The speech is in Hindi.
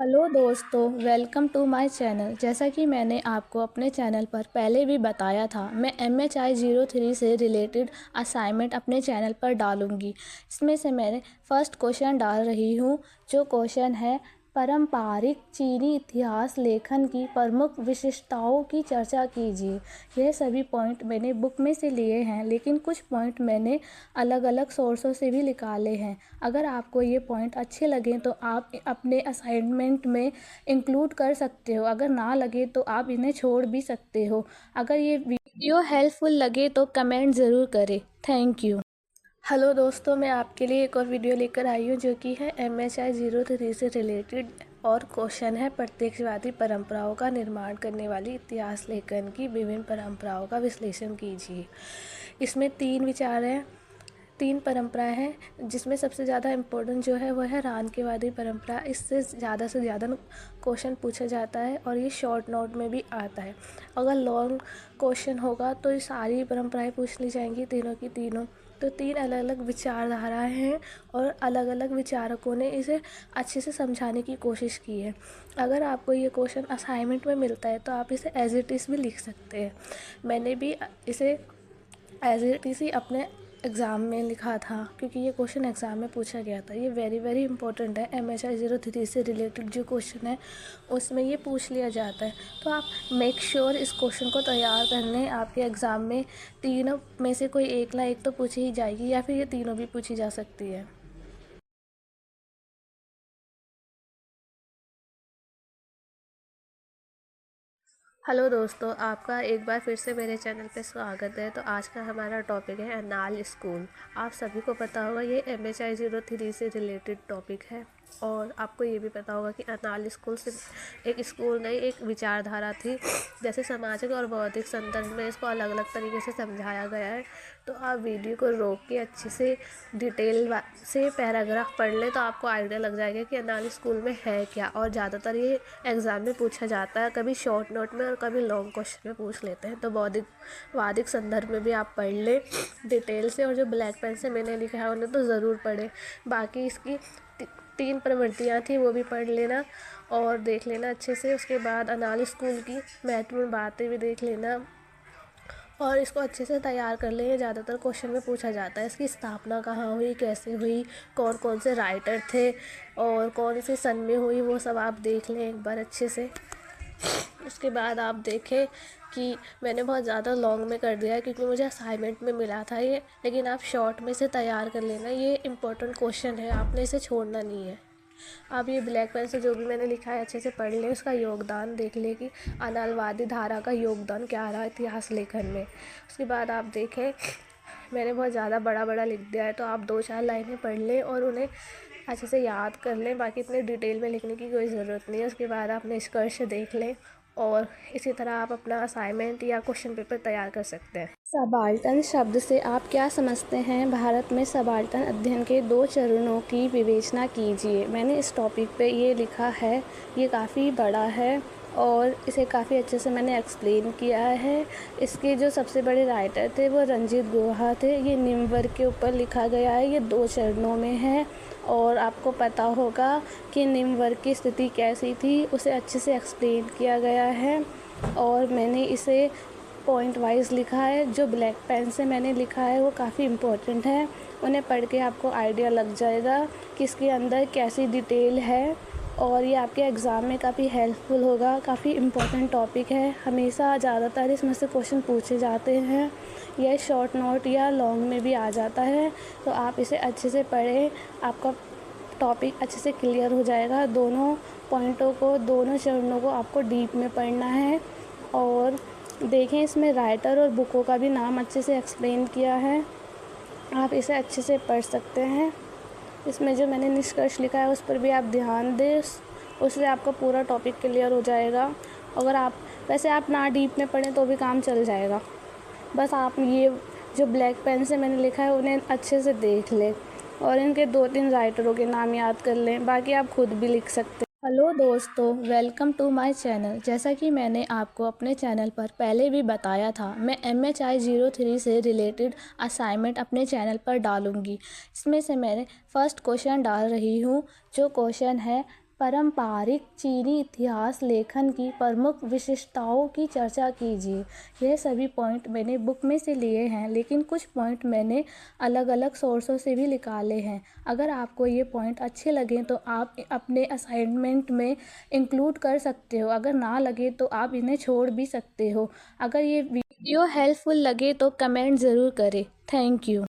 हेलो दोस्तों, वेलकम टू माय चैनल। जैसा कि मैंने आपको अपने चैनल पर पहले भी बताया था, मैं MHI03 से रिलेटेड असाइनमेंट अपने चैनल पर डालूंगी। इसमें से मैंने फर्स्ट क्वेश्चन डाल रही हूँ, जो क्वेश्चन है पारंपरिक चीनी इतिहास लेखन की प्रमुख विशेषताओं की चर्चा कीजिए। यह सभी पॉइंट मैंने बुक में से लिए हैं, लेकिन कुछ पॉइंट मैंने अलग अलग सोर्सों से भी निकाले हैं। अगर आपको ये पॉइंट अच्छे लगें तो आप अपने असाइनमेंट में इंक्लूड कर सकते हो, अगर ना लगे तो आप इन्हें छोड़ भी सकते हो। अगर ये वीडियो हेल्पफुल लगे तो कमेंट ज़रूर करें। Thank you. हेलो दोस्तों, मैं आपके लिए एक और वीडियो लेकर आई हूँ, जो कि है MHI03 से रिलेटेड, और क्वेश्चन है प्रत्यक्षवादी परंपराओं का निर्माण करने वाली इतिहास लेखन की विभिन्न परंपराओं का विश्लेषण कीजिए। इसमें 3 विचार हैं, 3 परंपराएं हैं, जिसमें सबसे ज़्यादा इम्पोर्टेंट जो है वह है रानकेवादी परंपरा। इससे ज़्यादा से ज़्यादा क्वेश्चन पूछा जाता है और ये शॉर्ट नोट में भी आता है। अगर लॉन्ग क्वेश्चन होगा तो ये सारी परंपराएं पूछ ली जाएंगी, तीनों की तीनों। तो 3 अलग अलग विचारधाराएं हैं और अलग अलग विचारकों ने इसे अच्छे से समझाने की कोशिश की है। अगर आपको ये क्वेश्चन असाइनमेंट में मिलता है तो आप इसे एज इट इज़ भी लिख सकते हैं। मैंने भी इसे एज इट इज़ ही अपने एग्ज़ाम में लिखा था, क्योंकि ये क्वेश्चन एग्ज़ाम में पूछा गया था। ये वेरी वेरी इंपॉर्टेंट है। MHI03 से रिलेटेड जो क्वेश्चन है उसमें ये पूछ लिया जाता है। तो आप मेक श्योर इस क्वेश्चन को तैयार कर लें। आपके एग्ज़ाम में तीनों में से कोई एक ना एक तो पूछी ही जाएगी, या फिर ये तीनों भी पूछी जा सकती है। हेलो दोस्तों, आपका एक बार फिर से मेरे चैनल पे स्वागत है। तो आज का हमारा टॉपिक है अनाल स्कूल। आप सभी को पता होगा ये MHI03 से रिलेटेड टॉपिक है, और आपको ये भी पता होगा कि अनाल स्कूल सिर्फ एक स्कूल नहीं, एक विचारधारा थी। जैसे सामाजिक और बौद्धिक संदर्भ में इसको अलग अलग तरीके से समझाया गया है। तो आप वीडियो को रोक के अच्छे से डिटेल से पैराग्राफ पढ़ लें तो आपको आइडिया लग जाएगा कि अनाल स्कूल में है क्या। और ज़्यादातर ये एग्ज़ाम में पूछा जाता है, कभी शॉर्ट नोट में और कभी लॉन्ग क्वेश्चन में पूछ लेते हैं। तो बौद्धिक संदर्भ में भी आप पढ़ लें डिटेल से, और जो ब्लैक पेन से मैंने लिखा है उन्हें तो ज़रूर पढ़ें। बाकी इसकी 3 प्रवृत्तियाँ थी, वो भी पढ़ लेना और देख लेना अच्छे से। उसके बाद अनाल स्कूल की महत्वपूर्ण बातें भी देख लेना, और इसको अच्छे से तैयार कर लें। ज़्यादातर क्वेश्चन में पूछा जाता है इसकी स्थापना कहाँ हुई, कैसे हुई, कौन कौन से राइटर थे और कौन से सन में हुई, वो सब आप देख लें एक बार अच्छे से। उसके बाद आप देखें कि मैंने बहुत ज़्यादा लॉन्ग में कर दिया है, क्योंकि मुझे असाइनमेंट में मिला था ये, लेकिन आप शॉर्ट में से तैयार कर लेना। ये इम्पोर्टेंट क्वेश्चन है, आपने इसे छोड़ना नहीं है। आप ये ब्लैक पेन से जो भी मैंने लिखा है अच्छे से पढ़ लें, उसका योगदान देख लें कि अनालवादी धारा का योगदान क्या रहा इतिहास लेखन में। उसके बाद आप देखें, मैंने बहुत ज़्यादा बड़ा बड़ा लिख दिया है, तो आप 2-4 लाइनें पढ़ लें और उन्हें अच्छे से याद कर लें। बाकी इतने डिटेल में लिखने की कोई ज़रूरत नहीं है। उसके बाद आप निष्कर्ष देख लें, और इसी तरह आप अपना असाइनमेंट या क्वेश्चन पेपर तैयार कर सकते हैं। सबाल्टर्न शब्द से आप क्या समझते हैं? भारत में सबाल्टर्न अध्ययन के 2 चरणों की विवेचना कीजिए। मैंने इस टॉपिक पे ये लिखा है, ये काफ़ी बड़ा है और इसे काफ़ी अच्छे से मैंने एक्सप्लेन किया है। इसके जो सबसे बड़े राइटर थे वो रंजीत गुहा थे। ये निम्न वर्ग के ऊपर लिखा गया है, ये 2 चरणों में है, और आपको पता होगा कि निम्न वर्ग की स्थिति कैसी थी, उसे अच्छे से एक्सप्लेन किया गया है। और मैंने इसे पॉइंट वाइज लिखा है। जो ब्लैक पेन से मैंने लिखा है वो काफ़ी इम्पोर्टेंट है, उन्हें पढ़ के आपको आइडिया लग जाएगा कि इसके अंदर कैसी डिटेल है, और ये आपके एग्ज़ाम में काफ़ी हेल्पफुल होगा। काफ़ी इम्पोर्टेंट टॉपिक है, हमेशा ज़्यादातर इसमें से क्वेश्चन पूछे जाते हैं। यह शॉर्ट नोट या लॉन्ग में भी आ जाता है, तो आप इसे अच्छे से पढ़ें, आपका टॉपिक अच्छे से क्लियर हो जाएगा। दोनों पॉइंटों को, दोनों चरणों को आपको डीप में पढ़ना है। और देखें, इसमें राइटर और बुकों का भी नाम अच्छे से एक्सप्लेन किया है, आप इसे अच्छे से पढ़ सकते हैं। इसमें जो मैंने निष्कर्ष लिखा है उस पर भी आप ध्यान दें, उससे आपका पूरा टॉपिक क्लियर हो जाएगा। अगर आप वैसे आप ना डीप में पढ़ें तो भी काम चल जाएगा, बस आप ये जो ब्लैक पेन से मैंने लिखा है उन्हें अच्छे से देख लें और इनके 2-3 राइटरों के नाम याद कर लें, बाकी आप खुद भी लिख सकते हैं। हेलो दोस्तों, वेलकम टू माय चैनल। जैसा कि मैंने आपको अपने चैनल पर पहले भी बताया था, मैं MHI03 से रिलेटेड असाइनमेंट अपने चैनल पर डालूंगी। इसमें से मैंने फर्स्ट क्वेश्चन डाल रही हूँ, जो क्वेश्चन है पारंपरिक चीनी इतिहास लेखन की प्रमुख विशेषताओं की चर्चा कीजिए। यह सभी पॉइंट मैंने बुक में से लिए हैं, लेकिन कुछ पॉइंट मैंने अलग अलग सोर्सों से भी निकाले हैं। अगर आपको ये पॉइंट अच्छे लगें तो आप अपने असाइनमेंट में इंक्लूड कर सकते हो। अगर ना लगे तो आप इन्हें छोड़ भी सकते हो। अगर ये वीडियो हेल्पफुल लगे तो कमेंट ज़रूर करें। Thank you.